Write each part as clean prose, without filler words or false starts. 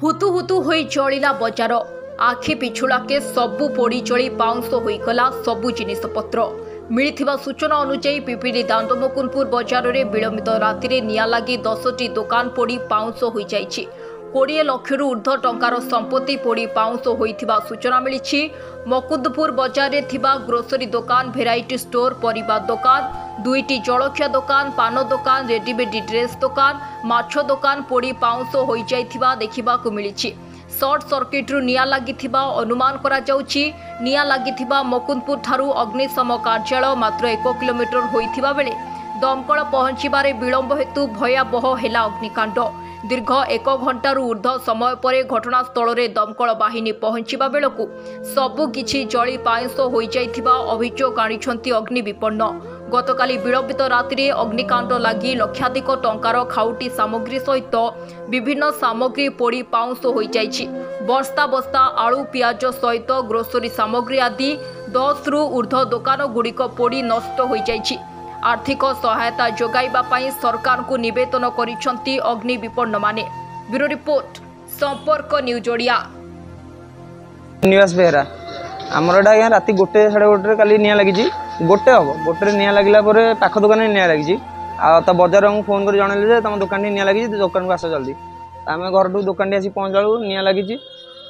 हुतु हुतु होई जलिला बजार आखि पिछुड़ाके सबु पोड़ी जली पाउंस होईगला सबु जिनिसपत्र मिलिथिबा सूचना अनुसार पिपिली दांडमुकुंदपुर बजार में विलंबित राति निया लगी 10टी दुकान पोड़ी पाउंस हो जाइछि। 20 लाख ऊर्ध्व टंकार संपत्ति पोड़ी पाउंस होइथिबा सूचना मिली। मुकुंदपुर बजार में थिबा ग्रोसरी दुकान, भेराइटी स्टोर, परिबा दुकान, 2टी जलखिया दुकान, पान दुकान, रेडीमेड ड्रेस दुकान, माछ दुकान पोड़ी पाउंस हो जाइथिबा देखिबाकु मिली। सर्ट सर्किट्रु निया लागिथिबा अनुमान करा जाउछि। निया लागिथिबा मुकुंदपुर ठारू अग्निशम कार्यालय मात्र 1 किलोमीटर होइथिबा बेले दमकल पहुंचीबारे विलंब हेतु भयावह हेला अग्निकांड। दीर्घ 1 घंटारू ऊर्ध्व समय पर घटनास्थल में दमकल बाहिनी पहुंचीबा बेलकु सबु किछि जली पाउंस हो जाइथिबा अभियोग आनिछंती अग्नि विपन्न। गतकाली विलंबित राति अग्निकांड लगी लक्षाधिक टंकार खाउटी सामग्री सहित विभिन्न सामग्री पोड़ी पाउंस हो जाइछि। बस्ता बस्ता आलू पियाज सहित ग्रोसरी सामग्री आदि 10 रु ऊर्ध्व दुकान गुड़िक पोड़ी नष्ट हो जाइछि। आर्थिक सहायता जोगाइबा पई सरकार को निवेदन करिसंती अग्नि विपन्न माने। ब्यूरो रिपोर्ट, संपर्क न्यूज ओडिया। निवास बेहरा आमर एटा राति 1 साढ़े 1 काली निया लगी। 1 हम 1 निया लगला पाख दुकान निया लगी। तो बजार को फोन कर जनइले तुम दुकान निया लगी, दुकान को आस जल्दी। आम घर दुकान आसी पहुँचा निया लगी।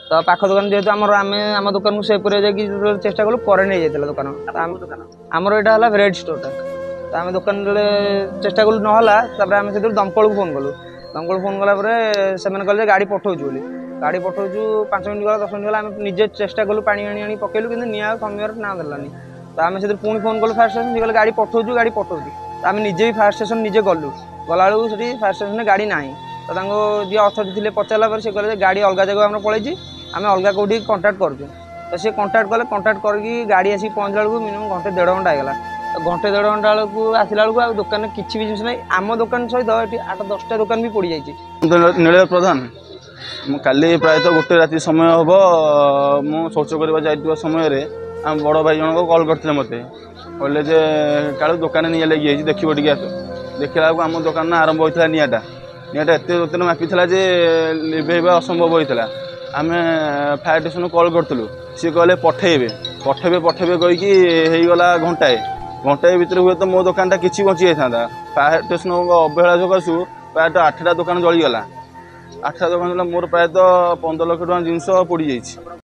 तो पाख दुकान जेहतु आम दुकान को सेव कर चेष्टा कलु करेन्ट नहीं जाता दुकान। आमर यहाँ भेराइटी स्टोरटा तो आम दुकान चेष्टा कलु नाला आम से दमकल को फोन कलु। दमकल फोन कलापर से कहले गाड़ी पठाऊँ बोली। गाड़ी पठाऊँ 5 मिनट गला 10 मिनट गला आम निजे चेष्टा कलु पानी आनी पकेलु कि निआ कमियार ना देलानी। तो आम से पुणी फोन कलु फायर स्टेशन कहले गाड़ी पठाऊँ गाड़ी पठाऊँ। तो आम निजे भी फायर स्टेशन निजे गलु गला से फायर स्टेशन में गाड़ी ना। तो जी अथॉरिटी थे पचारा से कहले गाड़ी अलग जगह आम पलैची आम अलग कौटी कंटाक्ट करूँ। तो सी कंटाक्ट कले कंटाक्ट करके गाड़ी आसी पहुँचला बेलू मिनिमम घंटे 1.5 घंटा होगा। घंटे 1.5 घंटा बेलू आसला बेलू आ दुकान किसी भी जिन ना आम दुकान सहित ये 8-10टा दुकान भी पड़ जाए। नील प्रधान काली प्रायतः 1 राति समय हम मु शौच करवा जाइवा समय आम बड़ भाई जनक कल करते मत कहले जे काल दुकान निया लगी देखो टे आस। देखला आम दुकान आरंभ होता निआटा एत जोर मापिला जे लिभेवा असंभव होता। आम फायर स्टेशन कल करूँ सी कहले पठेबे पठेबे पठेबे कहीकि घंटाए भितर हुए तो मो दुकानटा किसी बची जाता। फायर स्टेशन अवहेला सकाशु प्रायतः 8टा दुकान जलीगला। 8टा दुकान मोर प्रायतः 15 लाख टଙ୍କା जिनस पोड़ जाइए।